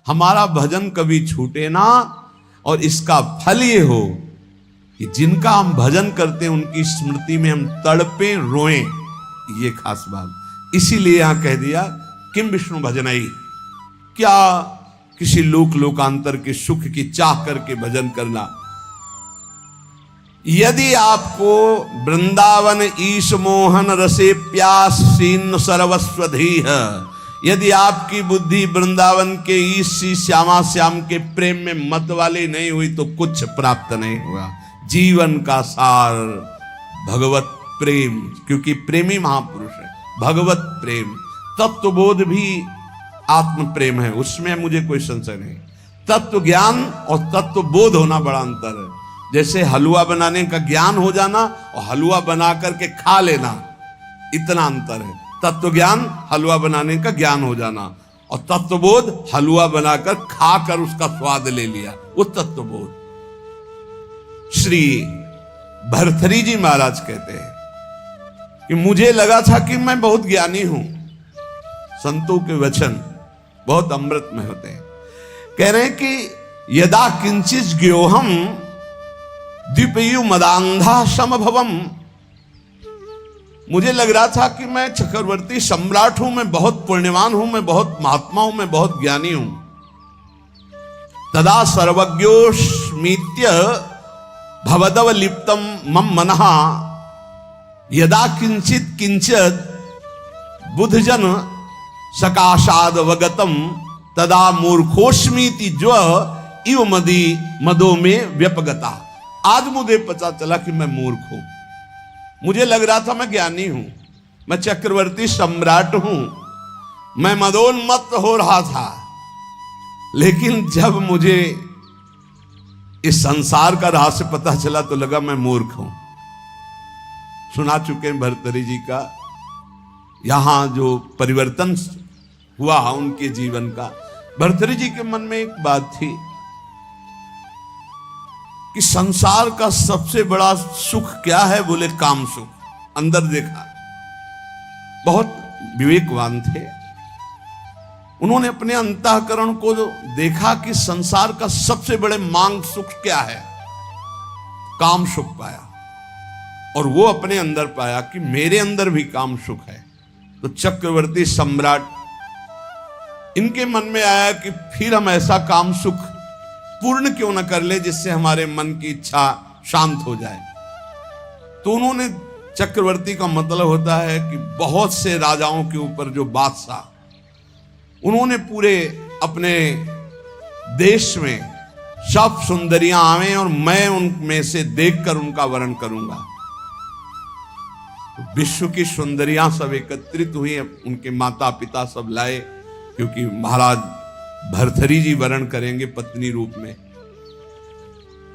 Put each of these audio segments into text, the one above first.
हमारा भजन कभी छूटे ना, और इसका फल ये हो कि जिनका हम भजन करते हैं उनकी स्मृति में हम तड़पे रोएं। ये खास बात इसीलिए यहां कह दिया किम विष्णु भजनाई, क्या किसी लोकांतर के सुख की चाह करके भजन करना। यदि आपको वृंदावन ईश मोहन रसे प्यास सीन सर्वस्वधीह, यदि आपकी बुद्धि वृंदावन के ईश श्यामा श्याम के प्रेम में मत वाली नहीं हुई तो कुछ प्राप्त नहीं हुआ। जीवन का सार भगवत प्रेम, क्योंकि प्रेमी महापुरुष है। भगवत प्रेम, तत्वबोध भी आत्म प्रेम है, उसमें मुझे कोई संशय नहीं। तत्व ज्ञान और तत्व बोध होना बड़ा अंतर है। जैसे हलवा बनाने का ज्ञान हो जाना और हलवा बना करके खा लेना, इतना अंतर है। तत्व ज्ञान हलवा बनाने का ज्ञान हो जाना, और तत्वबोध हलवा बनाकर खाकर उसका स्वाद ले लिया, वो तत्वबोध। श्री भर्तृहरि जी महाराज कहते हैं कि मुझे लगा था कि मैं बहुत ज्ञानी हूं। संतों के वचन बहुत अमृत में होते हैं। कह रहे हैं कि यदा किंचित ज्ञोहम द्विपयु मदांधा समभवम, मुझे लग रहा था कि मैं चक्रवर्ती सम्राट हूं, मैं बहुत पुण्यवान हूं, मैं बहुत महात्मा हूं, मैं बहुत ज्ञानी हूं। तदा सर्वज्ञोस्मीत्य भवदव लिप्तम मम मनः, यदा किंचित किंचित बुधजन सकाशाद वगतम तदा मूर्खोस्मीति ज्व इव मदी मदो में व्यपगता। आज मुझे पता चला कि मैं मूर्ख हूं। मुझे लग रहा था मैं ज्ञानी हूं, मैं चक्रवर्ती सम्राट हूं, मैं मदोन्मत्त हो रहा था। लेकिन जब मुझे इस संसार का रहस्य पता चला तो लगा मैं मूर्ख हूं। सुना चुके हैं भर्तृहरि जी का यहां जो परिवर्तन हुआ उनके जीवन का। भर्तृहरि जी के मन में एक बात थी कि संसार का सबसे बड़ा सुख क्या है, बोले काम सुख। अंदर देखा, बहुत विवेकवान थे। उन्होंने अपने अंतःकरण को देखा कि संसार का सबसे बड़े मांग सुख क्या है, काम सुख पाया। और वो अपने अंदर पाया कि मेरे अंदर भी काम सुख है। तो चक्रवर्ती सम्राट, इनके मन में आया कि फिर हम ऐसा काम सुख पूर्ण क्यों न कर ले जिससे हमारे मन की इच्छा शांत हो जाए। तो उन्होंने, चक्रवर्ती का मतलब होता है कि बहुत से राजाओं के ऊपर जो बादशाह, उन्होंने पूरे अपने देश में सब सुंदरियां आवे और मैं उनमें से देखकर उनका वर्ण करूंगा। विश्व की सुंदरियां सब एकत्रित हुई, उनके माता पिता सब लाए, क्योंकि महाराज भर्तृहरि जी वर्ण करेंगे पत्नी रूप में।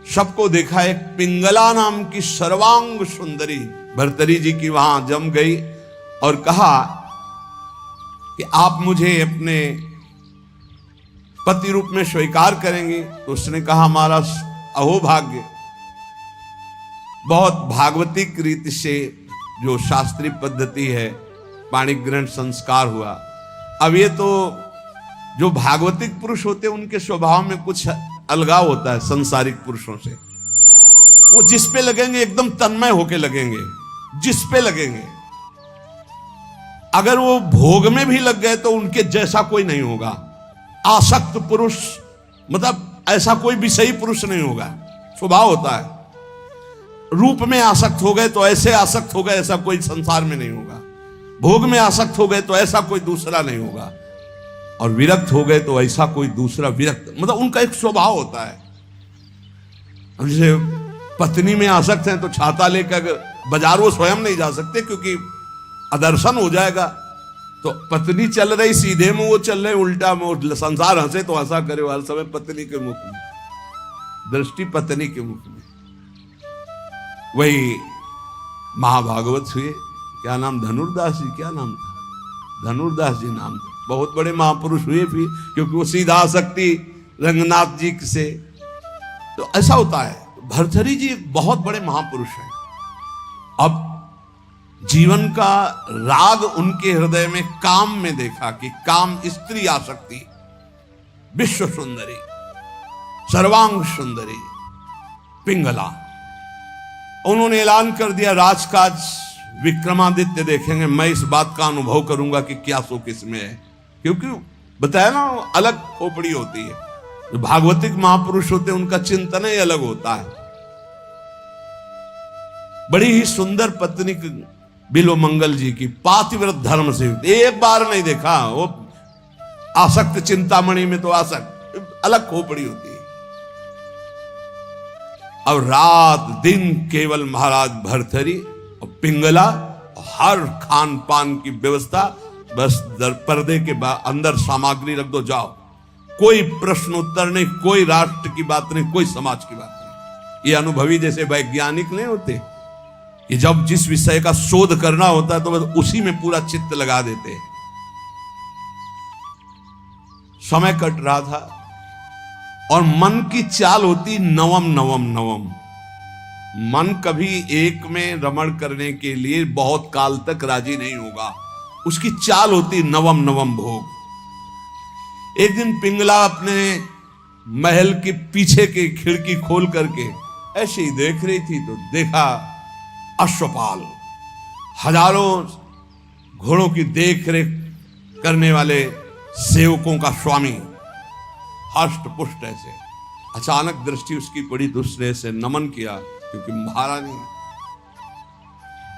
सबको देखा, एक पिंगला नाम की सर्वांग सुंदरी भर्तृहरि जी की वहां जम गई और कहा कि आप मुझे अपने पति रूप में स्वीकार करेंगे। तो उसने कहा हमारा अहोभाग्य। बहुत भागवतिक रीति से जो शास्त्रीय पद्धति है, पाणिग्रहण संस्कार हुआ। अब ये तो जो भागवतिक पुरुष होते हैं उनके स्वभाव में कुछ अलगाव होता है संसारिक पुरुषों से। वो जिस पे लगेंगे एकदम तन्मय होके लगेंगे, जिस पे लगेंगे। अगर वो भोग में भी लग गए तो उनके जैसा कोई नहीं होगा। आसक्त पुरुष मतलब ऐसा कोई विषयी पुरुष नहीं होगा, स्वभाव होता है। रूप में आसक्त हो गए तो ऐसे आसक्त हो गए ऐसा कोई संसार में नहीं होगा। भोग में आसक्त हो गए तो ऐसा कोई दूसरा नहीं होगा, और विरक्त हो गए तो ऐसा कोई दूसरा विरक्त, मतलब उनका एक स्वभाव होता है। जैसे पत्नी में आसक्त हैं तो छाता लेकर बाजार वो स्वयं नहीं जा सकते क्योंकि अदर्शन हो जाएगा। तो पत्नी चल रही सीधे में, वो चल रहे उल्टा में, संसार हंसे तो हंसा करे हर समय पत्नी के मुख में, दृष्टि पत्नी के मुख में। वही महाभागवत हुए, क्या नाम, धनुर्दास जी, क्या नाम था, धनुर्दास जी नाम था। बहुत बड़े महापुरुष हुए भी, क्योंकि वो सीधा आसक्ति रंगनाथ जी से। तो ऐसा होता है। भर्तृहरि जी बहुत बड़े महापुरुष हैं। अब जीवन का राग उनके हृदय में काम में देखा कि काम, स्त्री आसक्ति, विश्व सुंदरी, सर्वांग सुंदरी पिंगला। उन्होंने ऐलान कर दिया राजकाज विक्रमादित्य देखेंगे, मैं इस बात का अनुभव करूंगा कि क्या सुख इसमें है। क्योंकि बताया ना, अलग खोपड़ी होती है। जो भागवतिक महापुरुष होते हैं उनका चिंतन ही अलग होता है। बड़ी ही सुंदर पत्नी बिल्व मंगल जी की, पातिव्रत धर्म से एक बार नहीं देखा। वो आसक्त चिंतामणि में तो आसक्त अलग खोपड़ी होती है। अब रात दिन केवल महाराज भर्तरी और पिंगला, हर खान पान की व्यवस्था, बस पर्दे के अंदर सामग्री रख दो, जाओ। कोई प्रश्न उत्तर नहीं, कोई राष्ट्र की बात नहीं, कोई समाज की बात नहीं। ये अनुभवी जैसे वैज्ञानिक नहीं होते, ये जब जिस विषय का शोध करना होता है तो बस उसी में पूरा चित्त लगा देते हैं। समय कट रहा था और मन की चाल होती नवम नवम नवम। मन कभी एक में रमण करने के लिए बहुत काल तक राजी नहीं होगा, उसकी चाल होती नवम नवम भोग। एक दिन पिंगला अपने महल के पीछे की खिड़की खोल करके ऐसे ही देख रही थी तो देखा अश्वपाल, हजारों घोड़ों की देख रेख करने वाले सेवकों का स्वामी, हष्ट पुष्ट ऐसे। अचानक दृष्टि उसकी पड़ी तो उसने से नमन किया, क्योंकि महारानी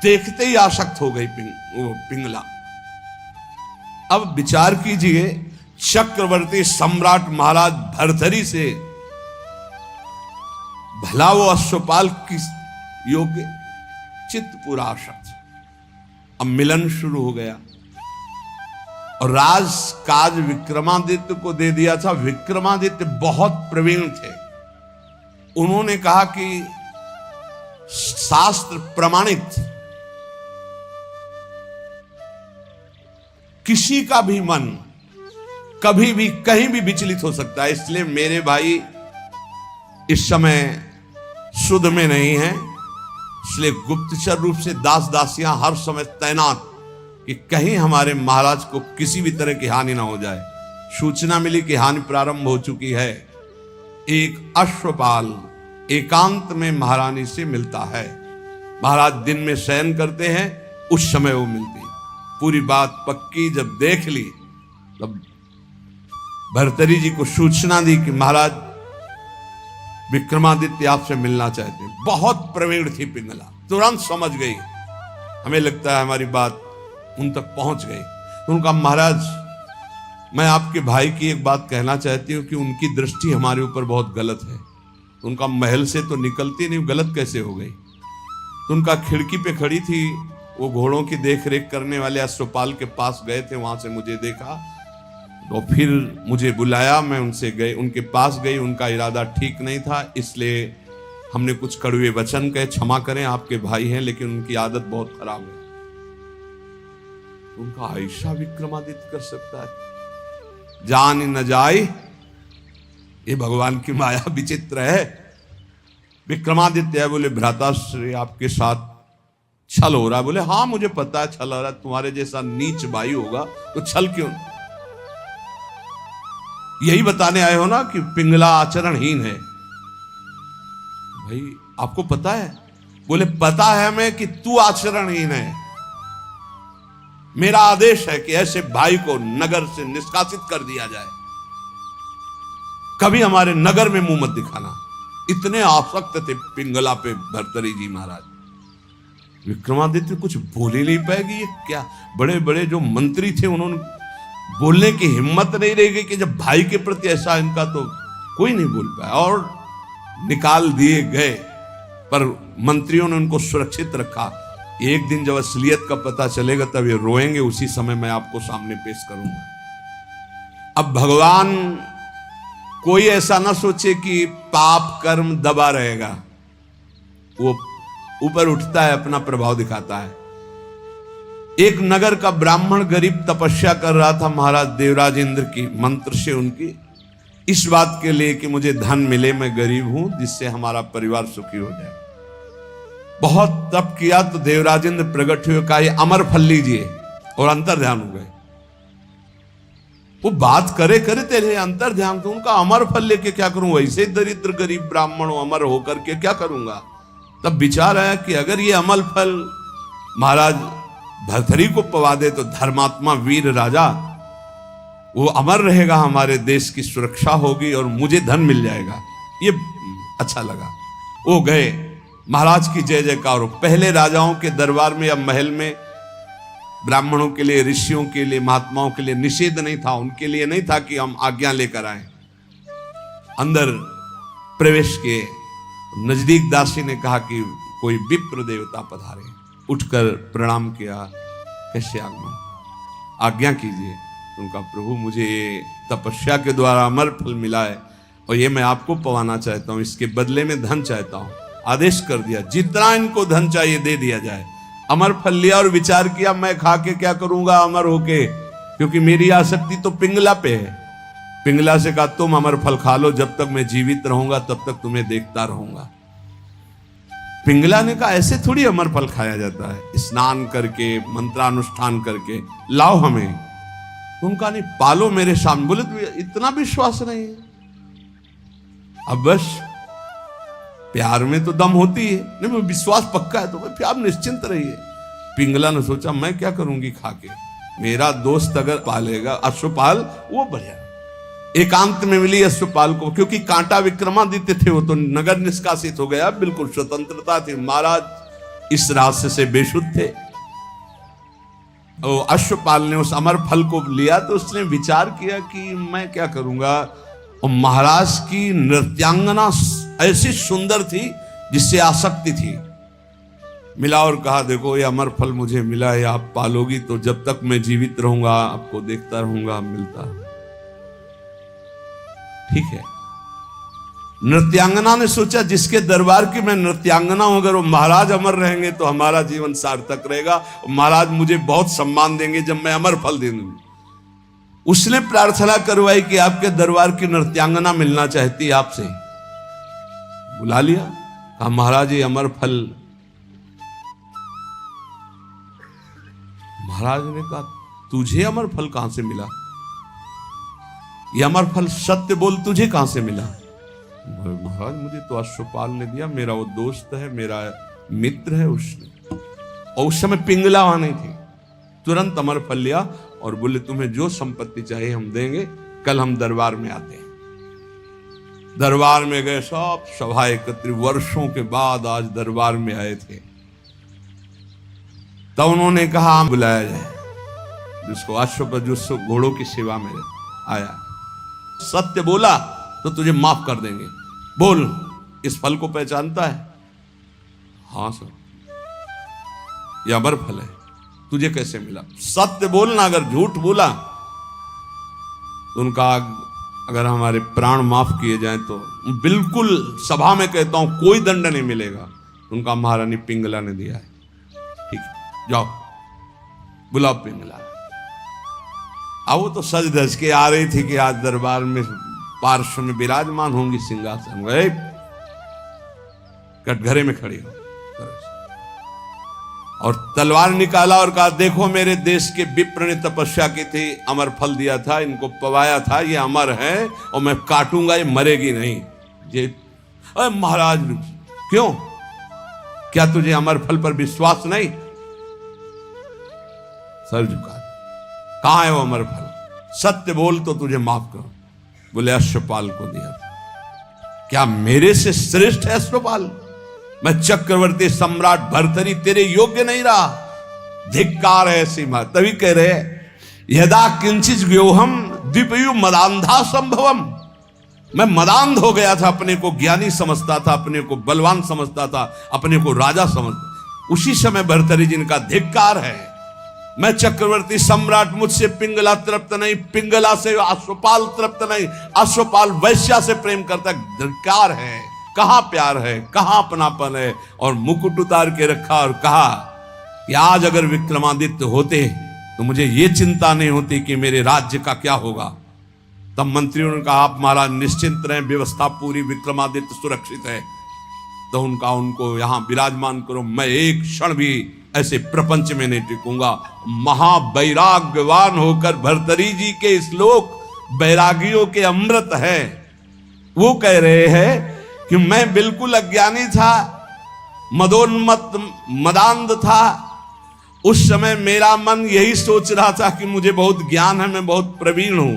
देखते ही आसक्त हो गई पिंगला। अब विचार कीजिए, चक्रवर्ती सम्राट महाराज भर्तरी से भला वो अश्वपाल किस योग्य, चित्त पूरा आसक्त। अब मिलन शुरू हो गया और राज काज विक्रमादित्य को दे दिया था। विक्रमादित्य बहुत प्रवीण थे। उन्होंने कहा कि शास्त्र प्रमाणित किसी का भी मन कभी भी कहीं भी विचलित हो सकता है, इसलिए मेरे भाई इस समय शुद्ध में नहीं है, इसलिए गुप्तचर रूप से दास दासियां हर समय तैनात कि कहीं हमारे महाराज को किसी भी तरह की हानि ना हो जाए। सूचना मिली कि हानि प्रारंभ हो चुकी है। एक अश्वपाल एकांत में महारानी से मिलता है। महाराज दिन में शयन करते हैं, उस समय वो मिलती। पूरी बात पक्की जब देख ली तब भर्तरी जी को सूचना दी कि महाराज विक्रमादित्य आपसे मिलना चाहते हैं। बहुत प्रवीण थी पिंगला, तुरंत समझ गई। हमें लगता है हमारी बात उन तक पहुंच गई। तो उनका महाराज, मैं आपके भाई की एक बात कहना चाहती हूं कि उनकी दृष्टि हमारे ऊपर बहुत गलत है। उनका महल से तो निकलती नहीं, गलत कैसे हो गई? तो उनका खिड़की पे खड़ी थी, वो घोड़ों की देख रेख करने वाले अश्वपाल के पास गए थे, वहां से मुझे देखा तो फिर मुझे बुलाया, मैं उनसे गए, उनके पास गई। उनका इरादा ठीक नहीं था, इसलिए हमने कुछ कड़वे वचन कहे, क्षमा करें आपके भाई हैं लेकिन उनकी आदत बहुत खराब है। उनका ऐसा विक्रमादित्य कर सकता है? जान न जाए, ये भगवान की माया विचित्र है। विक्रमादित्य बोले भ्राताश्री आपके साथ छल हो रहा है। बोले हाँ मुझे पता है छल हो रहा है, तुम्हारे जैसा नीच भाई होगा तो छल क्यों? यही बताने आए हो ना कि पिंगला आचरणहीन है। भाई आपको पता है? बोले पता है हमें कि तू आचरणहीन है। मेरा आदेश है कि ऐसे भाई को नगर से निष्कासित कर दिया जाए, कभी हमारे नगर में मुंह मत दिखाना। इतने आसक्त थे पिंगला पे भर्तरी जी महाराज। विक्रमादित्य कुछ बोल ही नहीं पाएगी। ये क्या, बड़े बड़े जो मंत्री थे उन्होंने बोलने की हिम्मत नहीं रह गई कि जब भाई के प्रति ऐसा इनका, तो कोई नहीं बोल पाया और निकाल दिए गए। पर मंत्रियों ने उनको सुरक्षित रखा। एक दिन जब असलियत का पता चलेगा तब ये रोएंगे, उसी समय मैं आपको सामने पेश करूंगा। अब भगवान कोई ऐसा ना सोचे कि पाप कर्म दबा रहेगा, वो ऊपर उठता है, अपना प्रभाव दिखाता है। एक नगर का ब्राह्मण गरीब तपस्या कर रहा था महाराज देवराज इंद्र की मंत्र से, उनकी इस बात के लिए कि मुझे धन मिले, मैं गरीब हूं, जिससे हमारा परिवार सुखी हो जाए। बहुत तप किया तो देवराज इंद्र प्रकट हुए, कहा ये अमर फल लीजिए, और अंतर ध्यान हो गए। वो बात करे करे तेरे अंतर ध्यान, तो उनका अमर फल लेके क्या करूं, वैसे दरिद्र गरीब ब्राह्मण अमर होकर के क्या करूंगा। तब विचार आया कि अगर ये अमल फल महाराज भर्तरी को पवा दे तो धर्मात्मा वीर राजा वो अमर रहेगा, हमारे देश की सुरक्षा होगी और मुझे धन मिल जाएगा। ये अच्छा लगा। वो गए, महाराज की जय जयकार। पहले राजाओं के दरबार में या महल में ब्राह्मणों के लिए, ऋषियों के लिए, महात्माओं के लिए निषेध नहीं था, उनके लिए नहीं था कि हम आज्ञा लेकर आए। अंदर प्रवेश किए, नजदीक दासी ने कहा कि कोई विप्र देवता पधारे। उठकर प्रणाम किया, कैसे आज्ञा कीजिए। उनका प्रभु मुझे तपस्या के द्वारा अमर फल मिला है और ये मैं आपको पवाना चाहता हूँ, इसके बदले में धन चाहता हूँ। आदेश कर दिया जितना इनको धन चाहिए दे दिया जाए। अमर फल लिया और विचार किया मैं खा के क्या करूंगा अमर होके, क्योंकि मेरी आसक्ति तो पिंगला पे है। पिंगला से कहा तुम अमर फल खा लो, जब तक मैं जीवित रहूंगा तब तक तुम्हें देखता रहूंगा। पिंगला ने कहा ऐसे थोड़ी अमर फल खाया जाता है, स्नान करके मंत्रानुष्ठान करके लाओ हमें। उनका नहीं, पालो मेरे सामने। बोले तो इतना विश्वास नहीं है। अब बस प्यार में तो दम होती है, नहीं विश्वास पक्का है तो भाई आप निश्चिंत रहिए। पिंगला ने सोचा मैं क्या करूंगी खा के, मेरा दोस्त अगर पालेगा अश्वपाल वो बढ़िया। एकांत में मिली अश्वपाल को, क्योंकि कांटा विक्रमादित्य थे, वो तो नगर निष्कासित हो गया, बिल्कुल स्वतंत्रता थी। महाराज इस रास्ते से बेशुद्ध थे। अश्वपाल ने उस अमर फल को लिया तो उसने विचार किया कि मैं क्या करूंगा। और महाराज की नृत्यांगना ऐसी सुंदर थी जिससे आसक्ति थी। मिला और कहा देखो ये अमर फल मुझे मिला है, आप पालोगी तो जब तक मैं जीवित रहूंगा आपको देखता रहूंगा, मिलता। ठीक है। नृत्यांगना ने सोचा जिसके दरबार की मैं नृत्यांगना हूं, अगर वो महाराज अमर रहेंगे तो हमारा जीवन सार्थक रहेगा, महाराज मुझे बहुत सम्मान देंगे जब मैं अमर फल दे दूंगी। उसने प्रार्थना करवाई कि आपके दरबार की नृत्यांगना मिलना चाहती है आपसे। बुला लिया, कहा महाराज ये अमर फल। महाराज ने कहा तुझे अमर फल कहां से मिला, ये अमर फल सत्य बोल तुझे कहां से मिला। महाराज मुझे तो अश्वपाल ने दिया, मेरा वो दोस्त है, मेरा मित्र है उसने। और उस समय पिंगला वहां नहीं थी। तुरंत अमर फल लिया और बोले तुम्हें जो संपत्ति चाहिए हम देंगे, कल हम दरबार में आते हैं। दरबार में गए, सब सभा एकत्रित, वर्षों के बाद आज दरबार में आए थे। तब उन्होंने कहा बुलाया जाए जिसको अश्व जो घोड़ों की सेवा में आया, सत्य बोला तो तुझे माफ कर देंगे। बोल इस फल को पहचानता है? हाँ सर, यह अमर फल है, तुझे कैसे मिला? सत्य बोलना, अगर झूठ बोला तो उनका अगर हमारे प्राण माफ किए जाएं तो बिल्कुल सभा में कहता हूं कोई दंड नहीं मिलेगा। उनका महारानी पिंगला ने दिया है। ठीक है, जाओ बुलाओ पिंगला। अब वो तो सज धज के आ रही थी कि आज दरबार में पार्श्व में विराजमान होंगी सिंहासन। गए कटघरे में खड़ी हो और तलवार निकाला और कहा देखो मेरे देश के विप्र ने तपस्या की थी, अमर फल दिया था, इनको पवाया था, ये अमर है और मैं काटूंगा, ये मरेगी नहीं। ये अरे महाराज क्यों, क्या तुझे अमर फल पर विश्वास नहीं? सर झुका, कहां है वो अमर फल? सत्य बोल तो तुझे माफ करो। बोले अश्वपाल को दिया। क्या मेरे से श्रेष्ठ है अश्वपाल? मैं चक्रवर्ती सम्राट भर्तरी तेरे योग्य नहीं रहा, धिक्कार है ऐसी बात। तभी कह रहे यदा किंचित व्योहम द्विपयु मदांधा संभवम। मैं मदांध हो गया था, अपने को ज्ञानी समझता था, अपने को बलवान समझता था, अपने को राजा समझता। उसी समय भर्तरी जिनका धिक्कार है। मैं चक्रवर्ती सम्राट, मुझसे पिंगला तृप्त नहीं, पिंगला से अश्वपाल तृप्त नहीं, अश्वपाल वैश्या से प्रेम करता। धिक्कार है, कहां प्यार है, कहां अपनापन है। और मुकुट उतार के रखा और कहा कि आज अगर विक्रमादित्य होते तो मुझे ये चिंता नहीं होती कि मेरे राज्य का क्या होगा। तब मंत्रियों ने कहा आप महाराज निश्चिंत रहें, व्यवस्था पूरी, विक्रमादित्य सुरक्षित है। तो उनको यहां विराजमान करो, मैं एक क्षण भी ऐसे प्रपंच में नहीं टिकूंगा। महावैराग्यवान होकर भर्तरी जी के श्लोक वैरागियों के अमृत है। वो कह रहे हैं कि मैं बिल्कुल अज्ञानी था, मदोन्मत्त मदांध था। उस समय मेरा मन यही सोच रहा था कि मुझे बहुत ज्ञान है, मैं बहुत प्रवीण हूं।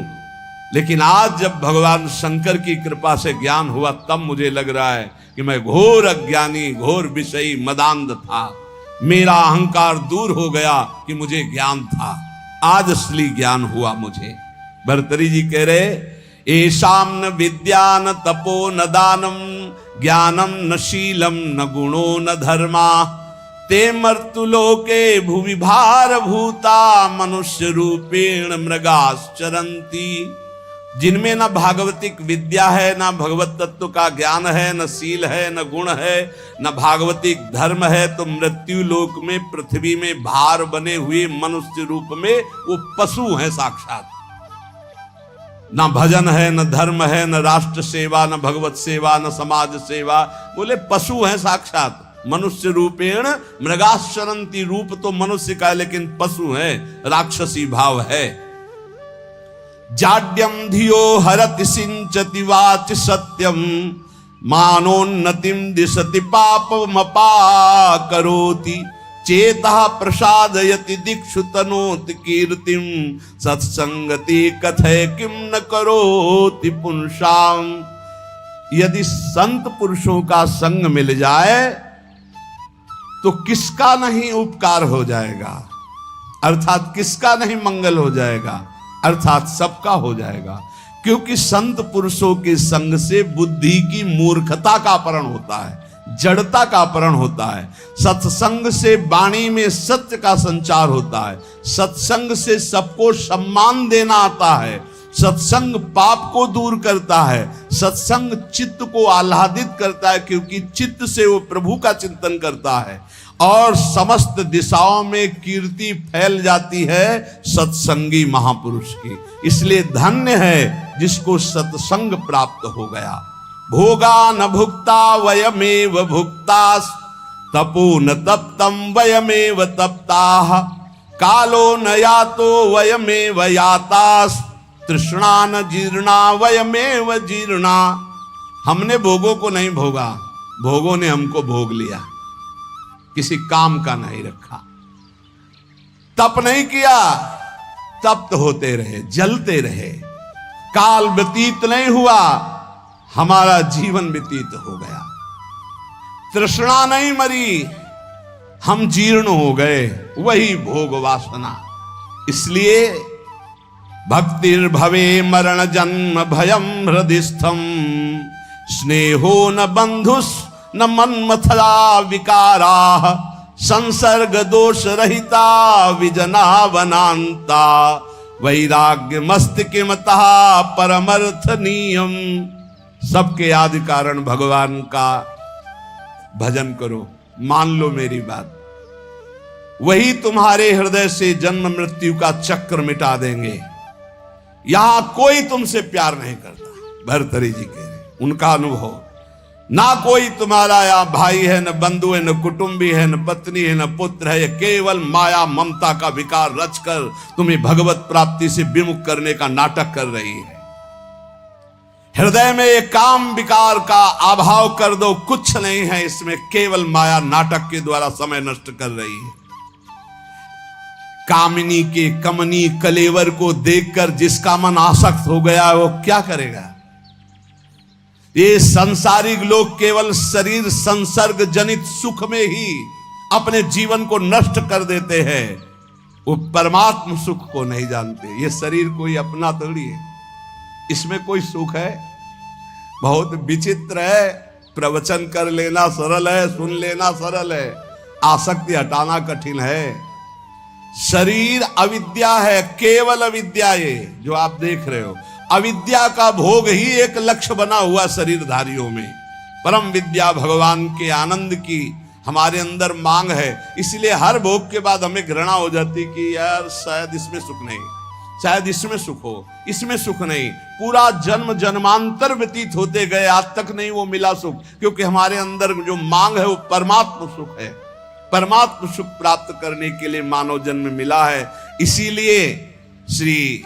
लेकिन आज जब भगवान शंकर की कृपा से ज्ञान हुआ, तब मुझे लग रहा है कि मैं घोर अज्ञानी, घोर विषयी मदांध था। मेरा अहंकार दूर हो गया कि मुझे ज्ञान था। आज असली ज्ञान हुआ मुझे। भर्तरी जी कह रहे, एषाम न विद्या न तपो न दानम ज्ञानम न शीलम न गुणो न धर्मा ते मर्तुलोके भुवि भार भूता मनुष्य रूपेण मृगाश्चरन्ति। जिनमें न भागवतिक विद्या है, न भगवत तत्व का ज्ञान है, न शील है, न गुण है, न भागवतिक धर्म है, तो मृत्यु लोक में पृथ्वी में भार बने हुए मनुष्य रूप में वो पशु हैं साक्षात। न भजन है, न धर्म है, न राष्ट्र सेवा, न भगवत सेवा, न समाज सेवा, बोले पशु हैं साक्षात। मनुष्य रूपेण मृगाश्चरन्ति, रूप तो मनुष्य का है लेकिन पशु है, राक्षसी भाव है। जाड्यम धियो हरति सिंचति वाच सत्यम मानोन्नतिम दिशति पापमपा करोति चेतः प्रसादयति दिक्षु तनोति कीर्तिम सत्संगति कथय किम न करोति पुंसाम। यदि संत पुरुषों का संग मिल जाए तो किसका नहीं उपकार हो जाएगा, अर्थात किसका नहीं मंगल हो जाएगा, अर्थात सबका हो जाएगा। क्योंकि संत पुरुषों के संग से बुद्धि की मूर्खता का अपहरण होता है, जड़ता का अपहरण होता है। सत्संग से वाणी में सत्य का संचार होता है। सत्संग से सबको सम्मान देना आता है। सत्संग पाप को दूर करता है। सत्संग चित्त को आह्लादित करता है, क्योंकि चित्त से वो प्रभु का चिंतन करता है और समस्त दिशाओं में कीर्ति फैल जाती है सत्संगी महापुरुष की। इसलिए धन्य है जिसको सत्संग प्राप्त हो गया। भोगा न भुक्ता वयमेव भुक्तास तपो न तप्तम वयमेव तप्ताः कालो न यातो वयमेव यातास तृष्णा न जीर्णा वयमेव जीर्णा। हमने भोगों को नहीं भोगा, भोगों ने हमको भोग लिया। किसी काम का नहीं रखा, तप नहीं किया, तप्त होते रहे, जलते रहे। काल व्यतीत नहीं हुआ, हमारा जीवन व्यतीत हो गया। तृष्णा नहीं मरी, हम जीर्ण हो गए, वही भोग वासना। इसलिए भक्तिर्भवे मरण जन्म भयम हृदिस्थम स्नेहो न बंधुस न मन्मथला विकारा संसर्ग दोष रहिता विजना वनांता वैराग्य मस्तिकिमतः परमर्थ नियम। सबके आदि कारण भगवान का भजन करो, मान लो मेरी बात, वही तुम्हारे हृदय से जन्म मृत्यु का चक्र मिटा देंगे। यहां कोई तुमसे प्यार नहीं करता, भर्तरी जी कह रहे, उनका अनुभव। ना कोई तुम्हारा यहाँ भाई है, न बंधु है, न कुटुंबी है, न पत्नी है, न पुत्र है। केवल माया ममता का विकार रचकर तुम्हें भगवत प्राप्ति से विमुख करने का नाटक कर रही है। हृदय में एक काम विकार का अभाव कर दो, कुछ नहीं है इसमें, केवल माया नाटक के द्वारा समय नष्ट कर रही है। कामिनी के कमनी कलेवर को देखकर जिसका मन आसक्त हो गया वो क्या करेगा। ये संसारिक लोग केवल शरीर संसर्ग जनित सुख में ही अपने जीवन को नष्ट कर देते हैं, वो परमात्म सुख को नहीं जानते। ये शरीर कोई अपना थोड़ी है, इसमें कोई सुख है। बहुत विचित्र है, प्रवचन कर लेना सरल है, सुन लेना सरल है, आसक्ति हटाना कठिन है। शरीर अविद्या है, केवल अविद्या। ये जो आप देख रहे हो, अविद्या का भोग ही एक लक्ष्य बना हुआ शरीरधारियों में। परम विद्या भगवान के आनंद की हमारे अंदर मांग है। इसलिए हर भोग के बाद हमें घृणा हो जाती कि यार शायद इसमें सुख नहीं, शायद इसमें सुख हो, इसमें सुख नहीं। पूरा जन्म जन्मांतर व्यतीत होते गए, आज तक नहीं वो मिला सुख, क्योंकि हमारे अंदर जो मांग है वो परमात्म सुख है। परमात्म सुख प्राप्त करने के लिए मानव जन्म मिला है। इसीलिए श्री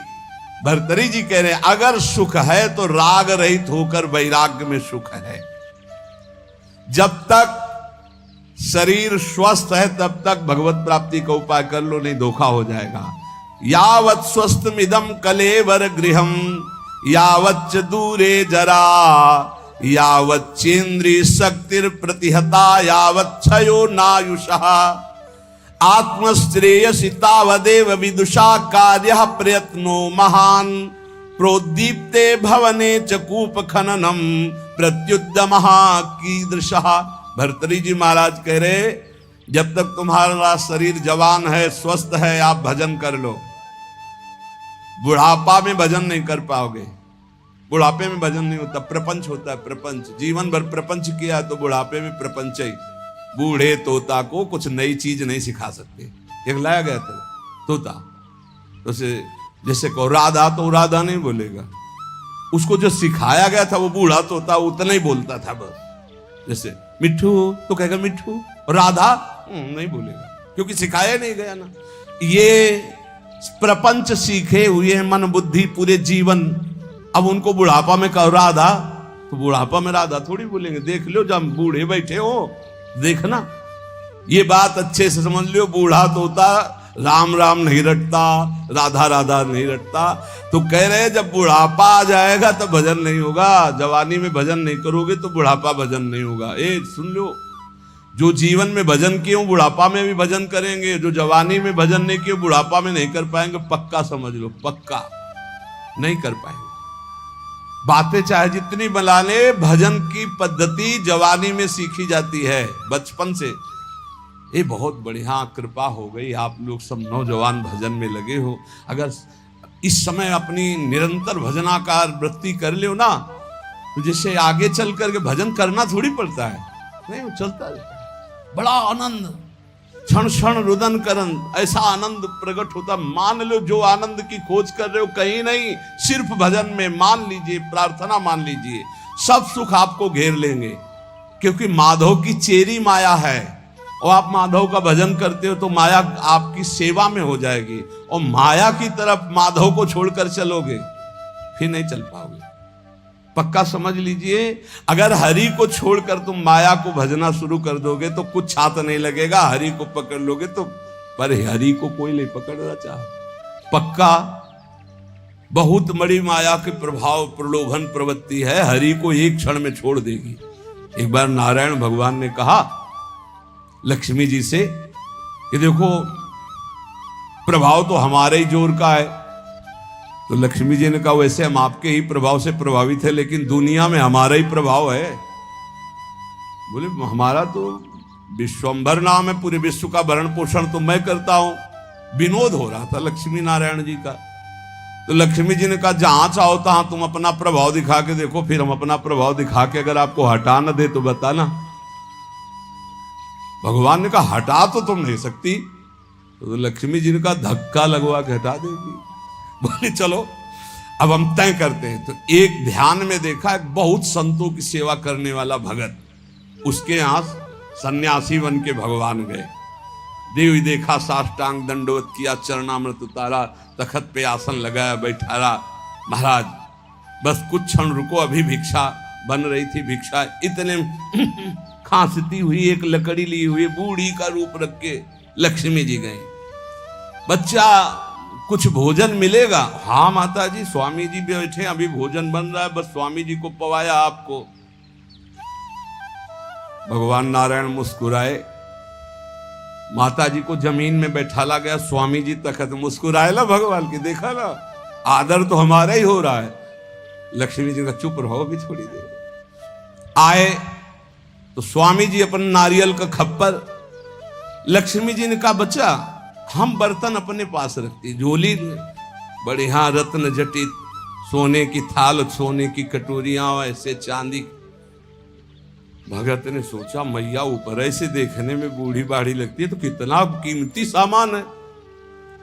भर्तरी जी कह रहे हैं अगर सुख है तो राग रहित होकर वैराग्य में सुख है। जब तक शरीर स्वस्थ है तब तक भगवत प्राप्ति का उपाय कर लो, नहीं धोखा हो जाएगा। यावत् स्वस्थमिदं कलेवर गृहम यावच्च दूरे जरा यावच्चेन्द्रिय शक्तिर प्रतिहता यावच्छयो नायुषः आत्मश्रेयसि तावदेव विदुषा कार्यः प्रयत्नो महान प्रोद्दीप्ते भवने च कूप खननम प्रत्युद्यमः कीदृशः। भर्तरी जी महाराज कह रहे जब तक तुम्हारा शरीर जवान है, स्वस्थ है, आप भजन कर लो। बुढ़ापा में भजन नहीं कर पाओगे। बुढ़ापे में भजन नहीं होता, प्रपंच होता है। प्रपंच जीवन भर प्रपंच किया तो बुढ़ापे में प्रपंच ही। बूढ़े तोता को कुछ नई चीज नहीं सिखा सकते। एक लाया गया था तोता, तो जैसे कहो राधा तो राधा नहीं बोलेगा, उसको जो सिखाया गया था वो बूढ़ा तोता उतना ही बोलता था बस। जैसे मिट्ठू तो कहेगा मिट्ठू, राधा नहीं बोलेगा क्योंकि सिखाया नहीं गया ना। ये प्रपंच सीखे हुए मन बुद्धि पूरे जीवन, अब उनको बुढ़ापा में कहो राधा तो बुढ़ापा में राधा थोड़ी बोलेंगे। देख लो जब बूढ़े बैठे हो, देखना ये बात अच्छे से समझ लो। बूढ़ा तोता राम राम नहीं रटता, राधा राधा नहीं रटता। तो कह रहे जब बुढ़ापा आ जाएगा तो भजन नहीं होगा। जवानी में भजन नहीं करोगे तो बुढ़ापा भजन नहीं होगा। सुन लो, जो जीवन में भजन किए बुढ़ापा में भी भजन करेंगे, जो जवानी में भजन नहीं किए बुढ़ापा में नहीं कर पाएंगे। पक्का समझ लो, पक्का नहीं कर पाएंगे। बातें चाहे जितनी बना ले, भजन की पद्धति जवानी में सीखी जाती है बचपन से। ये बहुत बढ़िया कृपा हो गई, आप लोग सब नौजवान भजन में लगे हो। अगर इस समय अपनी निरंतर भजनाकार वृत्ति कर लो ना, तो जैसे आगे चल करके भजन करना थोड़ी पड़ता है, नहीं वो चलता रहता है। बड़ा आनंद, क्षण क्षण रुदन करन, ऐसा आनंद प्रकट होता। मान लो जो आनंद की खोज कर रहे हो कहीं नहीं, सिर्फ भजन में मान लीजिए, प्रार्थना मान लीजिए, सब सुख आपको घेर लेंगे। क्योंकि माधव की चेरी माया है, और आप माधव का भजन करते हो तो माया आपकी सेवा में हो जाएगी। और माया की तरफ माधव को छोड़कर चलोगे फिर नहीं चल पाओगे। पक्का समझ लीजिए, अगर हरि को छोड़कर तुम माया को भजना शुरू कर दोगे तो कुछ छात नहीं लगेगा। हरि को पकड़ लोगे तो, पर हरि को कोई नहीं पकड़ना चाह। पक्का बहुत बड़ी माया के प्रभाव, प्रलोभन प्रवृत्ति है, हरि को एक क्षण में छोड़ देगी। एक बार नारायण भगवान ने कहा लक्ष्मी जी से कि देखो प्रभाव तो हमारे ही जोर का है। तो लक्ष्मी जी ने कहा वैसे हम आपके ही प्रभाव से प्रभावित है, लेकिन दुनिया में हमारा ही प्रभाव है। बोले हमारा तो विश्वंभर नाम है, पूरे विश्व का भरण पोषण तो मैं करता हूं। विनोद हो रहा था लक्ष्मी नारायण जी का। तो लक्ष्मी जी ने कहा जहां चाहो तहां तुम अपना प्रभाव दिखा के देखो, फिर हम अपना प्रभाव दिखा के अगर आपको हटा न दे तो बताना। भगवान ने कहा हटा तो तुम नहीं सकती। तो लक्ष्मी जी ने कहा धक्का लगवा के हटा देगी। बोले चलो अब हम तय करते हैं। तो एक ध्यान में देखा एक बहुत संतों की सेवा करने वाला भगत, उसके यहां सन्यासी बन के भगवान गए। देवी देखा, साष्टांग दंडवत किया, चरणामृत उतारा, तखत पे आसन लगाया, बैठा रहा। महाराज बस कुछ क्षण रुको, अभी भिक्षा बन रही थी। भिक्षा इतने खांसती हुई एक लकड़ी ली हुई बूढ़ी का रूप रख के लक्ष्मी जी गए। बच्चा कुछ भोजन मिलेगा? हाँ माता जी, स्वामी जी बैठे, अभी भोजन बन रहा है, बस स्वामी जी को पवाया आपको। भगवान नारायण मुस्कुराए, माता जी को जमीन में बैठाला गया, स्वामी जी तखत। मुस्कुराए ला भगवान की, देखा ना आदर तो हमारा ही हो रहा है। लक्ष्मी जी का चुप रहो भी थोड़ी देर। आए तो स्वामी जी अपन नारियल का खप्पर, लक्ष्मी जी ने कहा बच्चा हम बर्तन अपने पास रखती, झोली बढ़िया रत्न जटित, सोने की थाल, सोने की कटोरियां, ऐसे चांदी। भगत ने सोचा मैया ऊपर ऐसे देखने में बूढ़ी बाढ़ी लगती है तो कितना कीमती सामान है,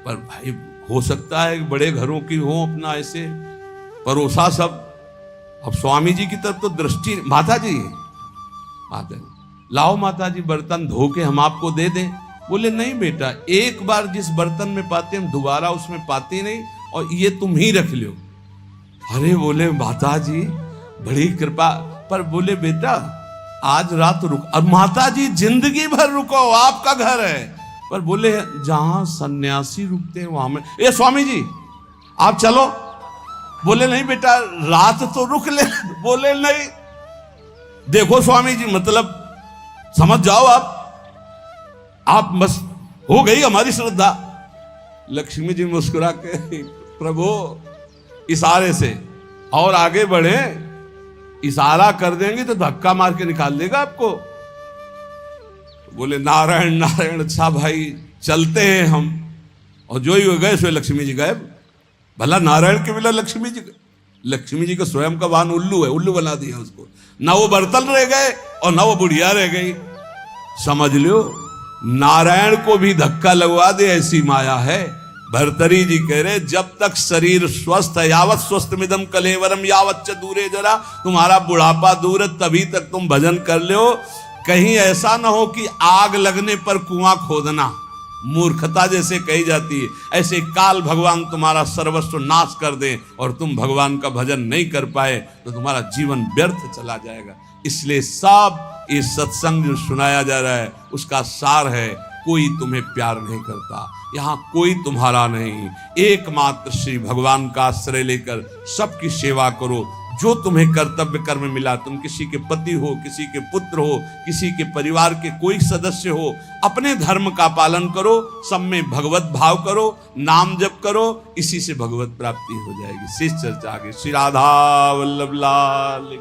पर भाई हो सकता है बड़े घरों की हो अपना ऐसे परोसा सब। अब स्वामी जी की तरफ तो दृष्टि, माता जी लाओ माता जी बर्तन धो के हम आपको दे दें। बोले नहीं बेटा, एक बार जिस बर्तन में पाते हम दोबारा उसमें पाते नहीं, और ये तुम ही रख लो। अरे बोले माता जी बड़ी कृपा, पर बोले बेटा आज रात रुक। अब माता जी जिंदगी भर रुको, आपका घर है। पर बोले जहां सन्यासी रुकते हैं वहां में, ए स्वामी जी आप चलो। बोले नहीं बेटा रात तो रुक ले। बोले नहीं, देखो स्वामी जी मतलब समझ जाओ आप बस हो गई हमारी श्रद्धा। लक्ष्मी जी मुस्कुरा के प्रभु इशारे से और आगे बढ़े, इशारा कर देंगे तो धक्का मार के निकाल देगा आपको। बोले नारायण नारायण, अच्छा भाई चलते हैं हम। और जो ही गए सो लक्ष्मी जी गायब। भला नारायण के बिना लक्ष्मी जी का स्वयं का वाहन उल्लू है, उल्लू बना दिया उसको। ना वो बर्तन रह गए और ना वो बुढ़िया रह गई। समझ लो नारायण को भी धक्का लगवा दे ऐसी माया है। भर्तरी जी कह रहे जब तक शरीर स्वस्थ है, यावत स्वस्थ मिदम कलेवरम यावत च दूरे जरा, तुम्हारा बुढ़ापा दूर है तभी तक तुम भजन कर लो। कहीं ऐसा ना हो कि आग लगने पर कुआं खोदना मूर्खता जैसे कही जाती है, ऐसे काल भगवान तुम्हारा सर्वस्व नाश कर दे और तुम भगवान का भजन नहीं कर पाए तो तुम्हारा जीवन व्यर्थ चला जाएगा। इसलिए सब ये सत्संग जो सुनाया जा रहा है उसका सार है, कोई तुम्हें प्यार नहीं करता, यहाँ कोई तुम्हारा नहीं, एकमात्र श्री भगवान का आश्रय लेकर सबकी सेवा करो। जो तुम्हें कर्तव्य कर्म मिला, तुम किसी के पति हो, किसी के पुत्र हो, किसी के परिवार के कोई सदस्य हो, अपने धर्म का पालन करो, सब में भगवत भाव करो, नाम जप करो, इसी से भगवत प्राप्ति हो जाएगी। शेष चर्चा आगे। श्री राधा वल्लभ लाल।